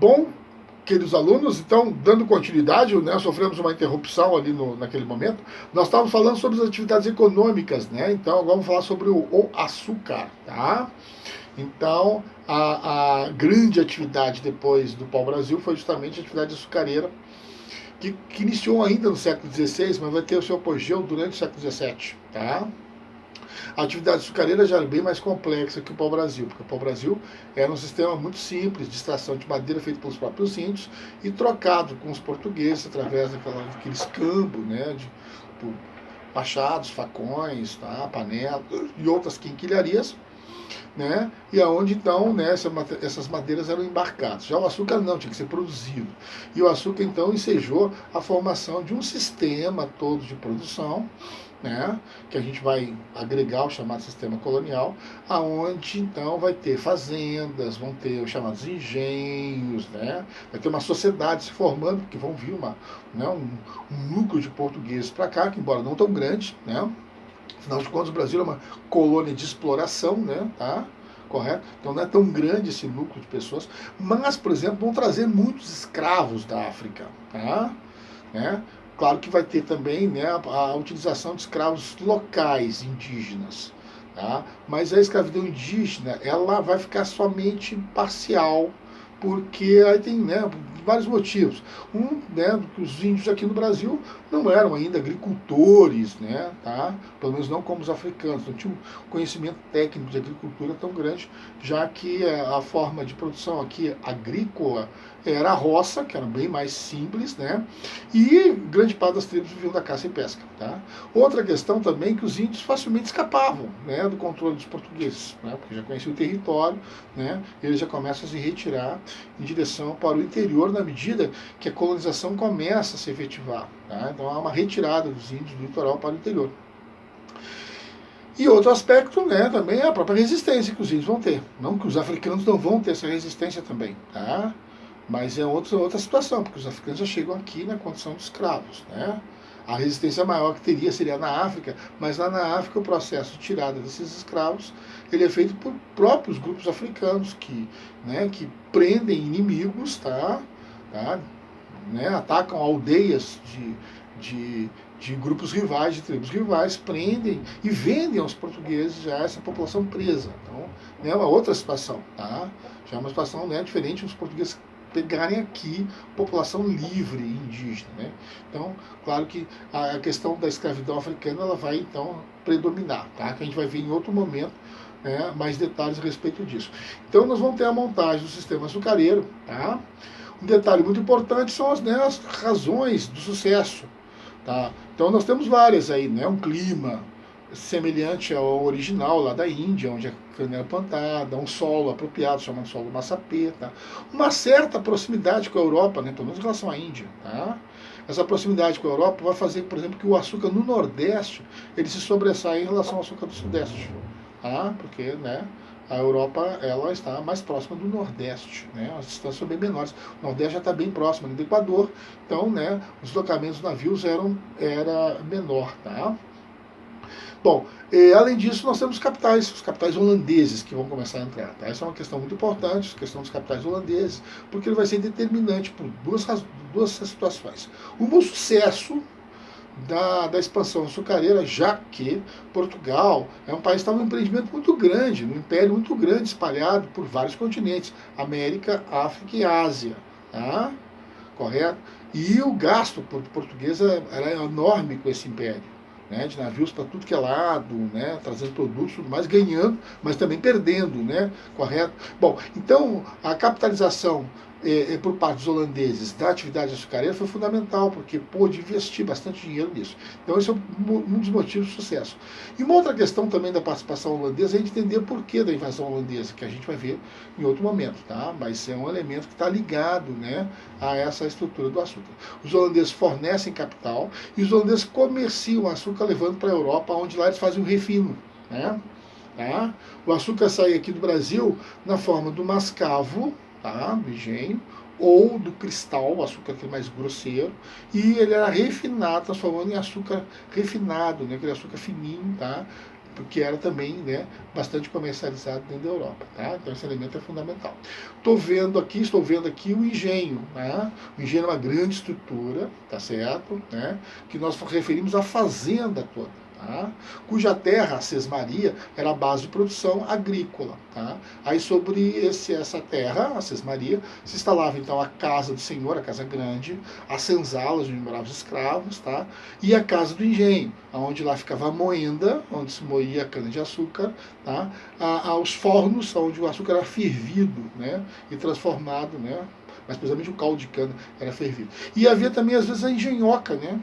Bom, queridos alunos, então, dando continuidade, né, sofremos uma interrupção ali naquele momento. Nós estávamos falando sobre as atividades econômicas, né? Então, agora vamos falar sobre o açúcar, tá? Então, a grande atividade depois do pau-brasil foi justamente a atividade açucareira, que iniciou ainda no século XVI, mas vai ter o seu apogeu durante o século XVII, tá? A atividade açucareira já era bem mais complexa que o pau-brasil, porque o pau-brasil era um sistema muito simples de extração de madeira feito pelos próprios índios e trocado com os portugueses através daqueles cambos, né, por machados, facões, tá, panelas e outras quinquilharias, né? E aonde então, né, essas madeiras eram embarcadas. Já o açúcar não, tinha que ser produzido. E o açúcar então ensejou a formação de um sistema todo de produção, né, que a gente vai agregar o chamado sistema colonial, aonde então vai ter fazendas, vão ter os chamados engenhos, né, vai ter uma sociedade se formando, porque vão vir um núcleo de portugueses para cá, que embora não tão grande, né, afinal de contas o Brasil é uma colônia de exploração, né, tá? Correto? Então não é tão grande esse núcleo de pessoas, mas, por exemplo, vão trazer muitos escravos da África, tá? Né? Claro que vai ter também, né, a utilização de escravos locais, indígenas, tá? Mas a escravidão indígena, ela vai ficar somente parcial, porque aí tem, né, vários motivos. Né, que os índios aqui no Brasil não eram ainda agricultores, né, tá? Pelo menos não como os africanos, não tinham um conhecimento técnico de agricultura tão grande, já que a forma de produção aqui agrícola era a roça, que era bem mais simples, né? E grande parte das tribos viviam da caça e pesca, tá? Outra questão também é que os índios facilmente escapavam, né, do controle dos portugueses, né? Porque já conheciam o território, né? E eles já começam a se retirar em direção para o interior na medida que a colonização começa a se efetivar, tá? Então há uma retirada dos índios do litoral para o interior. E outro aspecto, né, também é a própria resistência que os índios vão ter. Não que os africanos não vão ter essa resistência também, tá? Mas é outra situação, porque os africanos já chegam aqui na condição de escravos, né? A resistência maior que teria seria na África, mas lá na África o processo de tirada desses escravos ele é feito por próprios grupos africanos que prendem inimigos, tá? Né? Atacam aldeias de grupos rivais, de tribos rivais, prendem e vendem aos portugueses já essa população presa. Então, é uma outra situação, tá? Já é uma situação, né, diferente dos portugueses pegarem aqui população livre indígena, né? Então, claro que a questão da escravidão africana ela vai então predominar, tá? Que a gente vai ver em outro momento, né, mais detalhes a respeito disso. Então, nós vamos ter a montagem do sistema açucareiro, tá? Um detalhe muito importante são as razões do sucesso, tá? Então, nós temos várias aí, né? Um clima semelhante ao original lá da Índia, onde a cana era plantada, um solo apropriado, chamado solo massapê, tá? Uma certa proximidade com a Europa, né, pelo menos em relação à Índia, tá? Essa proximidade com a Europa vai fazer, por exemplo, que o açúcar no Nordeste ele se sobressaia em relação ao açúcar do Sudeste, tá? Porque, né, a Europa ela está mais próxima do Nordeste, né? As distâncias são bem menores. O Nordeste já está bem próximo do Equador, então, né, os deslocamentos dos navios era menor, tá? Bom, além disso, nós temos os capitais holandeses que vão começar a entrar. Tá? Essa é uma questão muito importante, a questão dos capitais holandeses, porque ele vai ser determinante por duas situações. O sucesso da expansão açucareira, já que Portugal é um país que estava num empreendimento muito grande, num império muito grande, espalhado por vários continentes, América, África e Ásia. Tá? Correto? E o gasto português era enorme com esse império. Né, de navios para tudo que é lado, né, trazendo produtos, tudo mais, ganhando, mas também perdendo, né, correto? Bom, então a capitalização por parte dos holandeses da atividade açucareira foi fundamental, porque pôde investir bastante dinheiro nisso. Então esse é um dos motivos de sucesso. E uma outra questão também da participação holandesa é entender o porquê da invasão holandesa, que a gente vai ver em outro momento, tá? Mas é um elemento que está ligado, né, a essa estrutura do açúcar. Os holandeses fornecem capital e os holandeses comerciam o açúcar levando para a Europa, onde lá eles fazem o refino, né? Tá? O açúcar sai aqui do Brasil na forma do mascavo, tá? Do engenho, ou do cristal, o açúcar que é mais grosseiro, e ele era refinado, transformando em açúcar refinado, né? Aquele açúcar fininho, tá? porque era também, né, bastante comercializado dentro da Europa, tá? Então esse elemento é fundamental. Estou vendo aqui o engenho, né? O engenho é uma grande estrutura, tá certo? Né? Que nós referimos à fazenda toda. Tá? Cuja terra, a sesmaria, era a base de produção agrícola. Tá? Aí sobre essa terra, a sesmaria, se instalava então a casa do senhor, a casa grande, as senzalas onde moravam os escravos, tá? E a casa do engenho, onde lá ficava a moenda, onde se moía a cana-de-açúcar, tá? Aos fornos, onde o açúcar era fervido, né? E transformado, né? Mas principalmente o caldo de cana era fervido. E havia também, às vezes, a engenhoca, né?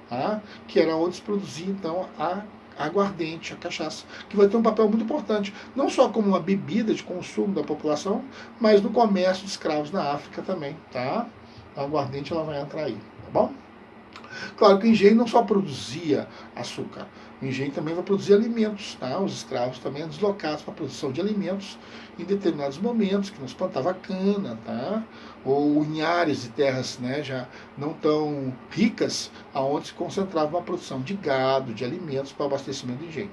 Tá? Que era onde se produzia, então, a aguardente, a cachaça, que vai ter um papel muito importante, não só como uma bebida de consumo da população, mas no comércio de escravos na África também, tá? A aguardente ela vai entrar aí, tá bom? Claro que o engenho não só produzia açúcar, o engenho também vai produzir alimentos, tá? Os escravos também eram deslocados para a produção de alimentos em determinados momentos, que nos plantava cana, tá? Ou em áreas de terras, né, já não tão ricas, aonde se concentrava a produção de gado, de alimentos para o abastecimento do engenho.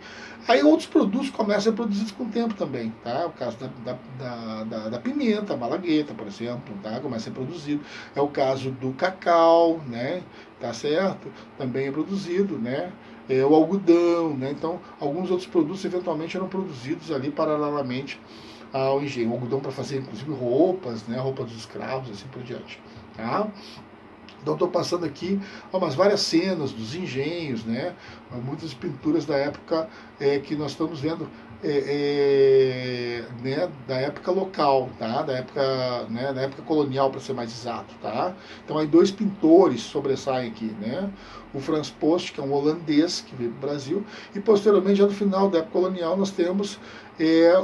Aí outros produtos começam a ser produzidos com o tempo também, tá? O caso da pimenta, a malagueta, por exemplo, tá? Começa a ser produzido. É o caso do cacau, né? Tá certo? Também é produzido, né? O algodão, né? Então, alguns outros produtos eventualmente eram produzidos ali paralelamente ao engenho. O algodão para fazer, inclusive, roupas, né? Roupa dos escravos, assim por diante, tá? Então estou passando aqui umas várias cenas dos engenhos, né? Muitas pinturas da época que nós estamos vendo, né? Da época local, tá? Da época, né? Da época colonial, para ser mais exato, tá? Então aí dois pintores sobressaem aqui, né? O Frans Post, que é um holandês que veio para o Brasil, e posteriormente, já no final da época colonial, nós temos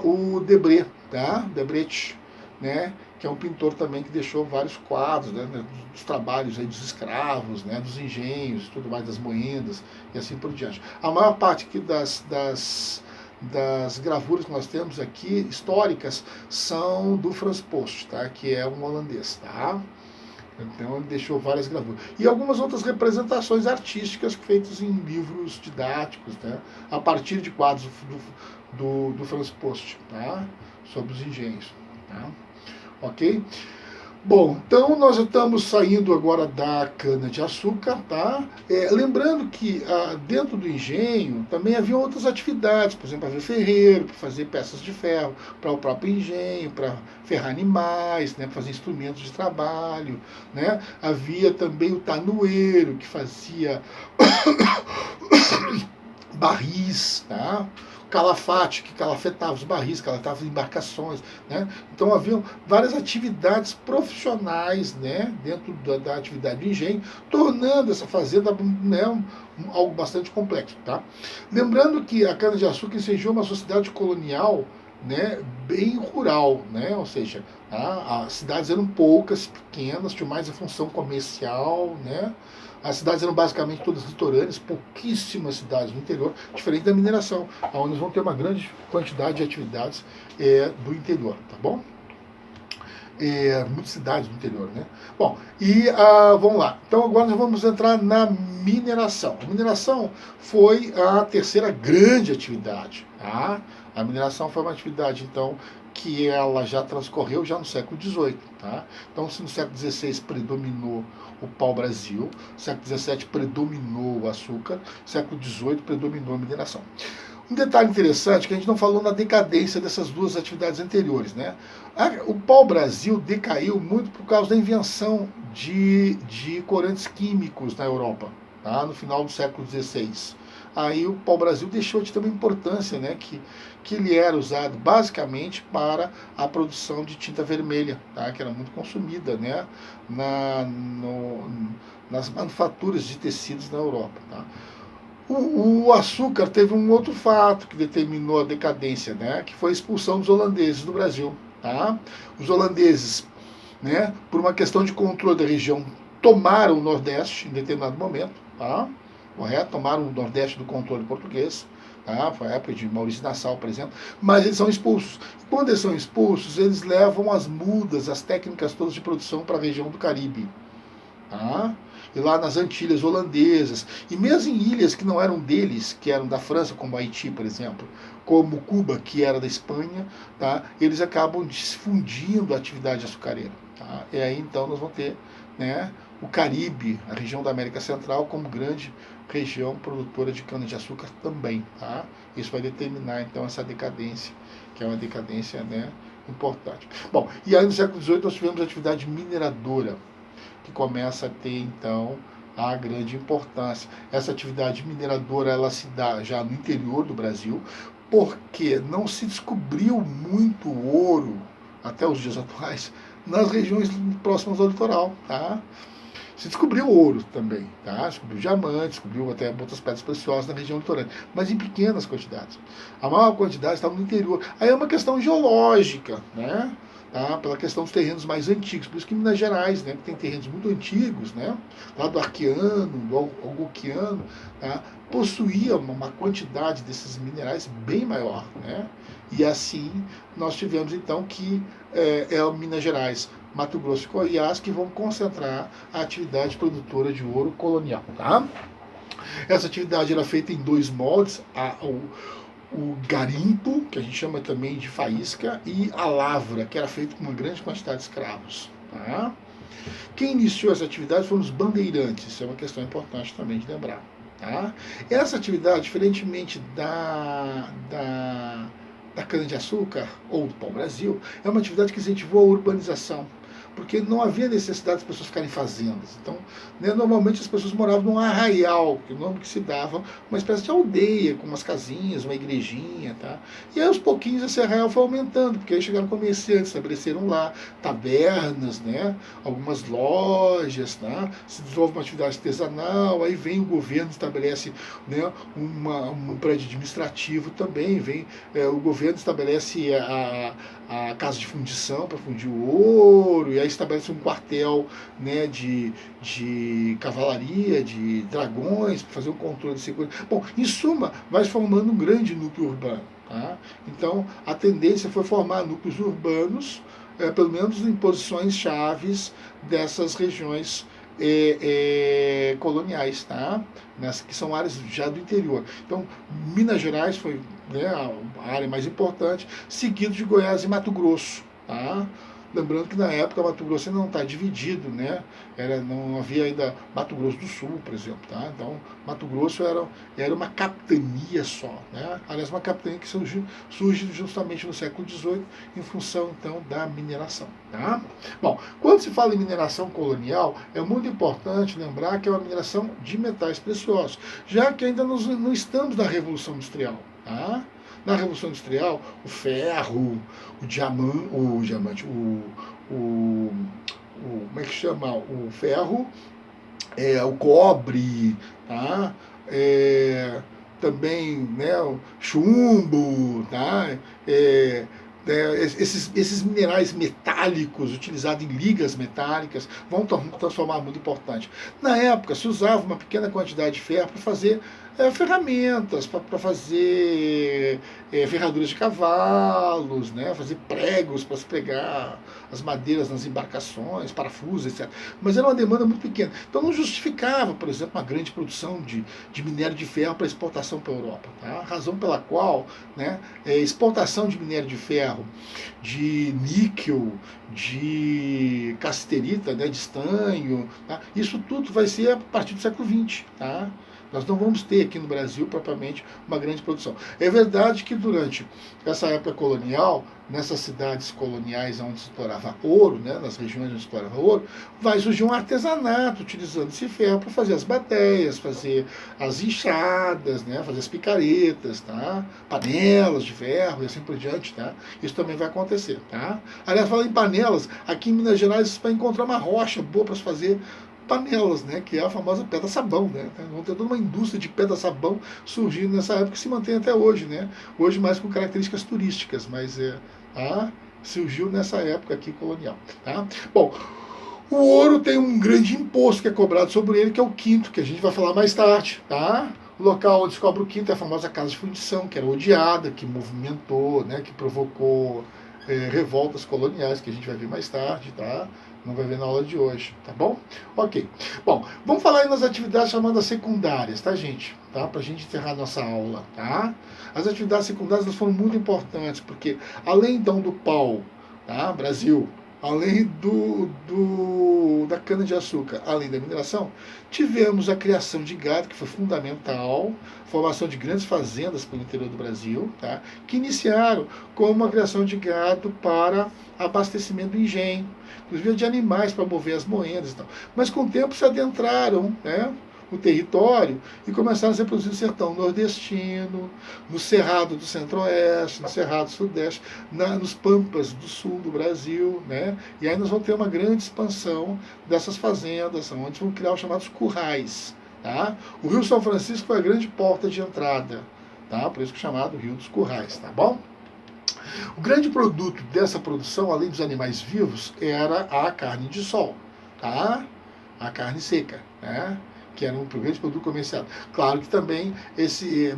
o Debré, tá? Debrecht, né? Que é um pintor também que deixou vários quadros, né, dos trabalhos aí dos escravos, né, dos engenhos, tudo mais, das moendas e assim por diante. A maior parte aqui das gravuras que nós temos aqui, históricas, são do Frans Post, tá, que é um holandês. Tá? Então ele deixou várias gravuras. E algumas outras representações artísticas feitas em livros didáticos, né, a partir de quadros do Frans Post, tá, sobre os engenhos. Tá? Ok? Bom, então nós estamos saindo agora da cana-de-açúcar, tá? Lembrando que dentro do engenho também havia outras atividades, por exemplo, havia ferreiro para fazer peças de ferro para o próprio engenho, para ferrar animais, né, para fazer instrumentos de trabalho, né? Havia também o tanoeiro que fazia barris, tá? Calafate, que calafetava os barris, calafetava as embarcações, né? Então haviam várias atividades profissionais, né, dentro da atividade do engenho, tornando essa fazenda, né, algo bastante complexo, tá? Lembrando que a cana-de-açúcar ensejou uma sociedade colonial, né, bem rural, né? Ou seja, as cidades eram poucas, pequenas, tinham mais a função comercial, né? As cidades eram basicamente todas litorâneas, pouquíssimas cidades no interior, diferente da mineração, onde nós vamos ter uma grande quantidade de atividades do interior, tá bom? Muitas cidades do interior, né? Bom, e vamos lá. Então agora nós vamos entrar na mineração. A mineração foi a terceira grande atividade, tá? A mineração foi uma atividade, então, que ela já transcorreu já no século XVIII, tá? Então, se no século XVI predominou o pau-brasil, no século XVII predominou o açúcar, no século XVIII predominou a mineração. Um detalhe interessante que a gente não falou na decadência dessas duas atividades anteriores, né? O pau-brasil decaiu muito por causa da invenção de corantes químicos na Europa, tá? No final do século XVI. Aí o pau-brasil deixou de ter uma importância, né? Que ele era usado basicamente para a produção de tinta vermelha, tá? Que era muito consumida, né? Nas manufaturas de tecidos na Europa, tá? O açúcar teve um outro fato que determinou a decadência, né, que foi a expulsão dos holandeses do Brasil. Tá? Os holandeses, né, por uma questão de controle da região, tomaram o Nordeste em determinado momento, tá? Correto? Tomaram o Nordeste do controle português. Tá? Foi a época de Maurício Nassau, por exemplo. Mas eles são expulsos. Quando eles são expulsos, eles levam as mudas, as técnicas todas de produção para a região do Caribe. Tá? e lá nas Antilhas holandesas, e mesmo em ilhas que não eram deles, que eram da França, como Haiti, por exemplo, como Cuba, que era da Espanha, tá? Eles acabam difundindo a atividade açucareira. Tá? E aí então nós vamos ter, né, o Caribe, a região da América Central, como grande região produtora de cana-de-açúcar também. Tá? Isso vai determinar então essa decadência, que é uma decadência, né, importante. Bom, e aí no século XVIII nós tivemos a atividade mineradora, que começa a ter então a grande importância. Essa atividade mineradora ela se dá já no interior do Brasil, porque não se descobriu muito ouro até os dias atuais nas regiões próximas ao litoral, tá? Se descobriu ouro também, tá? Descobriu diamantes, descobriu até outras pedras preciosas na região litorânea, mas em pequenas quantidades. A maior quantidade estava no interior. Aí é uma questão geológica, né? Tá? Pela questão dos terrenos mais antigos. Por isso que Minas Gerais, né, que tem terrenos muito antigos, né, lá do Arqueano, do Algoquiano, tá, possuía uma quantidade desses minerais bem maior. Né? E assim nós tivemos então que o Minas Gerais, Mato Grosso e Goiás que vão concentrar a atividade produtora de ouro colonial. Tá? Essa atividade era feita em dois moldes, o garimpo, que a gente chama também de faísca, e a lavra, que era feita com uma grande quantidade de escravos. Tá? Quem iniciou essa atividade foram os bandeirantes, isso é uma questão importante também de lembrar. Tá? Essa atividade, diferentemente da cana-de-açúcar ou do pau-brasil, é uma atividade que incentivou a urbanização, porque não havia necessidade das pessoas ficarem fazendas. Então, né, normalmente as pessoas moravam num arraial, que é o nome que se dava, uma espécie de aldeia, com umas casinhas, uma igrejinha, tá? E aí, aos pouquinhos, esse arraial foi aumentando, porque aí chegaram comerciantes, estabeleceram lá tabernas, né, algumas lojas, tá? Se desenvolve uma atividade artesanal, aí vem o governo, estabelece, né, um prédio administrativo também, vem o governo estabelece a casa de fundição para fundir o ouro, e aí estabelece um quartel, né, de cavalaria, de dragões, para fazer um controle de segurança. Bom, em suma, vai se formando um grande núcleo urbano. Tá? Então, a tendência foi formar núcleos urbanos, pelo menos em posições chaves dessas regiões coloniais, tá? Que são áreas já do interior. Então, Minas Gerais foi, né, a área mais importante, seguido de Goiás e Mato Grosso. Tá? Lembrando que na época Mato Grosso ainda não está dividido, né? Não havia ainda Mato Grosso do Sul, por exemplo. Tá? Então, Mato Grosso era uma capitania só. Né? Aliás, uma capitania que surge justamente no século XVIII em função, então, da mineração. Tá? Bom, quando se fala em mineração colonial, é muito importante lembrar que é uma mineração de metais preciosos, já que ainda não estamos na Revolução Industrial. Tá? Na Revolução Industrial, o ferro, o diamante, como é que chama? O ferro, o cobre, tá? Também, né, o chumbo, tá? Esses minerais metálicos utilizados em ligas metálicas vão transformar muito importante. Na época se usava uma pequena quantidade de ferro para fazer ferramentas, para fazer ferraduras de cavalos, né, fazer pregos para se pregar as madeiras nas embarcações, parafusos, etc. Mas era uma demanda muito pequena. Então não justificava, por exemplo, uma grande produção de minério de ferro para exportação para a Europa. Tá? Razão pela qual, né, exportação de minério de ferro, de níquel, de cassiterita, né, de estanho, tá? Isso tudo vai ser a partir do século XX. Tá? Nós não vamos ter aqui no Brasil, propriamente, uma grande produção. É verdade que durante essa época colonial, nessas cidades coloniais onde se explorava ouro, né, nas regiões onde se explorava ouro, vai surgir um artesanato utilizando esse ferro para fazer as bateias, fazer as enxadas, né, fazer as picaretas, tá? Panelas de ferro e assim por diante. Tá? Isso também vai acontecer. Tá? Aliás, falando em panelas, aqui em Minas Gerais você vai encontrar uma rocha boa para se fazer panelas, né, que é a famosa pedra-sabão. Né? Vão ter toda uma indústria de pedra-sabão surgindo nessa época que se mantém até hoje. Né? Hoje mais com características turísticas, mas surgiu nessa época aqui colonial. Tá? Bom, o ouro tem um grande imposto que é cobrado sobre ele, que é o quinto, que a gente vai falar mais tarde. Tá? O local onde se cobra o quinto é a famosa casa de fundição, que era odiada, que movimentou, né, que provocou revoltas coloniais, que a gente vai ver mais tarde, tá? Não vai ver na aula de hoje, tá bom? Ok. Bom, vamos falar aí nas atividades chamadas secundárias, tá, gente? Tá? Pra gente encerrar nossa aula, tá? As atividades secundárias elas foram muito importantes, porque além então do pau, tá? Brasil, além da cana-de-açúcar, além da mineração, tivemos a criação de gado, que foi fundamental, formação de grandes fazendas pelo interior do Brasil, tá? Que iniciaram com uma criação de gado para abastecimento do engenho, inclusive de animais para mover as moendas e tal. Mas com o tempo se adentraram, né, no território e começaram a se reproduzir no sertão nordestino, no cerrado do centro-oeste, no cerrado do sudeste, nos pampas do sul do Brasil, né? E aí nós vamos ter uma grande expansão dessas fazendas, onde vão criar os chamados currais, tá? O Rio São Francisco foi a grande porta de entrada, tá? Por isso que é chamado Rio dos Currais, tá bom? O grande produto dessa produção, além dos animais vivos, era a carne de sol, tá? A carne seca, né? Que era um grande produto comercial. Claro que também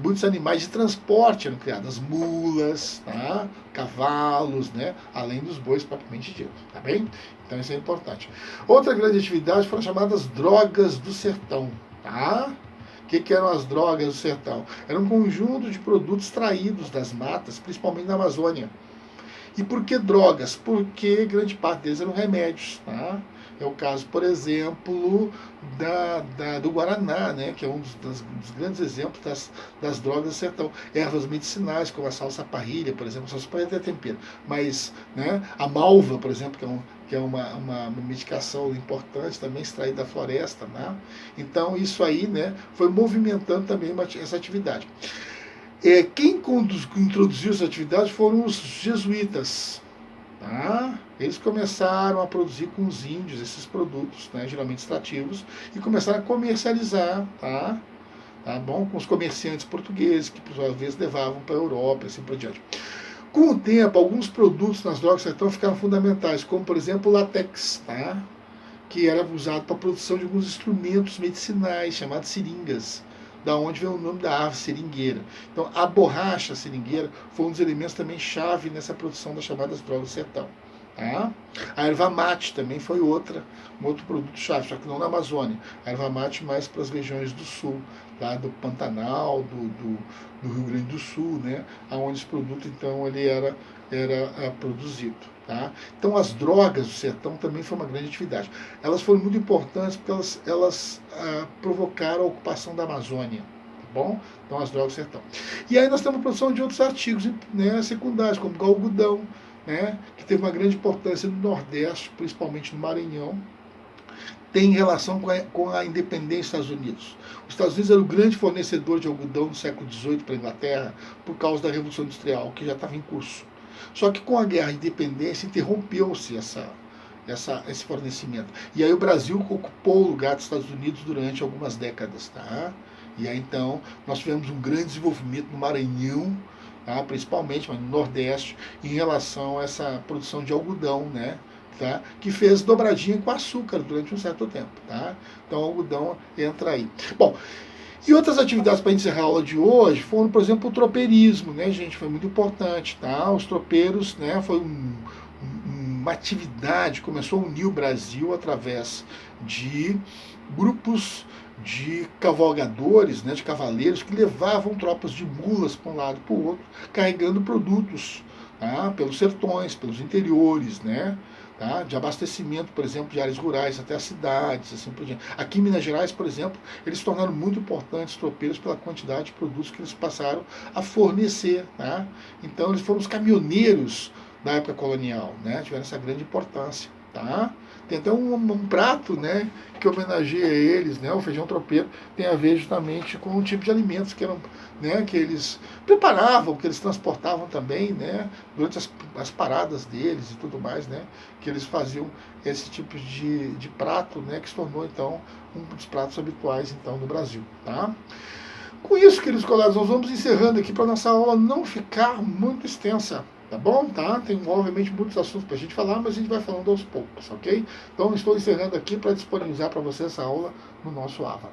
muitos animais de transporte eram criados, mulas, tá? Cavalos, né? Além dos bois propriamente dito, tá bem? Então isso é importante. Outra grande atividade foram as chamadas drogas do sertão, tá? O que eram as drogas do sertão? Era um conjunto de produtos extraídos das matas, principalmente na Amazônia. E por que drogas? Porque grande parte deles eram remédios, tá? É o caso, por exemplo, do Guaraná, né, que é um dos grandes exemplos das drogas do sertão. Ervas medicinais, como a salsa parrilha, por exemplo. A salsa parrilha tem tempero. Mas, né, a malva, por exemplo, que é uma medicação importante, também extraída da floresta. Né? Então, isso aí, né, foi movimentando também essa atividade. Quem introduziu essa atividade foram os jesuítas. Tá? Eles começaram a produzir com os índios esses produtos, né, geralmente extrativos, e começaram a comercializar, tá? Tá bom? Com os comerciantes portugueses, que por sua vez levavam para a Europa e assim por diante. Com o tempo, alguns produtos nas drogas sertão ficaram fundamentais, como por exemplo o látex, tá? Que era usado para a produção de alguns instrumentos medicinais, chamados seringas, da onde vem o nome da árvore seringueira. Então, a borracha seringueira foi um dos elementos também chave nessa produção das chamadas drogas do sertão. Tá? A erva mate também foi um outro produto chave, só que não na Amazônia. A erva mate mais para as regiões do sul, lá do Pantanal, do Rio Grande do Sul, né? Onde esse produto então ele era produzido. Tá? Então as drogas do sertão também foi uma grande atividade. Elas foram muito importantes porque elas provocaram a ocupação da Amazônia. Tá bom? Então as drogas do sertão. E aí nós temos a produção de outros artigos, né, secundários, como o algodão, né, que teve uma grande importância no Nordeste, principalmente no Maranhão. Tem relação com a independência dos Estados Unidos. Os Estados Unidos era o grande fornecedor de algodão no século XVIII para a Inglaterra por causa da Revolução Industrial, que já estava em curso. Só que com a guerra de independência interrompeu-se esse fornecimento. E aí o Brasil ocupou o lugar dos Estados Unidos durante algumas décadas. Tá? E aí então nós tivemos um grande desenvolvimento no Maranhão, tá? Principalmente, mas no Nordeste, em relação a essa produção de algodão, né? Tá? Que fez dobradinha com açúcar durante um certo tempo. Tá? Então o algodão entra aí. Bom, e outras atividades para encerrar a aula de hoje foram, por exemplo, o tropeirismo, né, gente? Foi muito importante, tá? Os tropeiros, né, foi uma atividade que começou a unir o Brasil através de grupos de cavalgadores, né, de cavaleiros, que levavam tropas de mulas para um lado e para o outro, carregando produtos, tá? Pelos sertões, pelos interiores, né? Tá? De abastecimento, por exemplo, de áreas rurais até as cidades, assim por diante. Aqui em Minas Gerais, por exemplo, eles se tornaram muito importantes, tropeiros, pela quantidade de produtos que eles passaram a fornecer. Tá? Então, eles foram os caminhoneiros da época colonial, né? Tiveram essa grande importância. Tá? Tem até um prato, né, que homenageia eles, né, o feijão tropeiro, tem a ver justamente com o tipo de alimentos que eram, né, que eles preparavam, que eles transportavam também, né, durante as paradas deles e tudo mais, né, que eles faziam esse tipo de prato, né, que se tornou então um dos pratos habituais então no Brasil. Tá? Com isso, queridos colegas, nós vamos encerrando aqui para nossa aula não ficar muito extensa. Tá bom? Tá? Tem, obviamente, muitos assuntos para a gente falar, mas a gente vai falando aos poucos, ok? Então, estou encerrando aqui para disponibilizar para você essa aula no nosso AVA.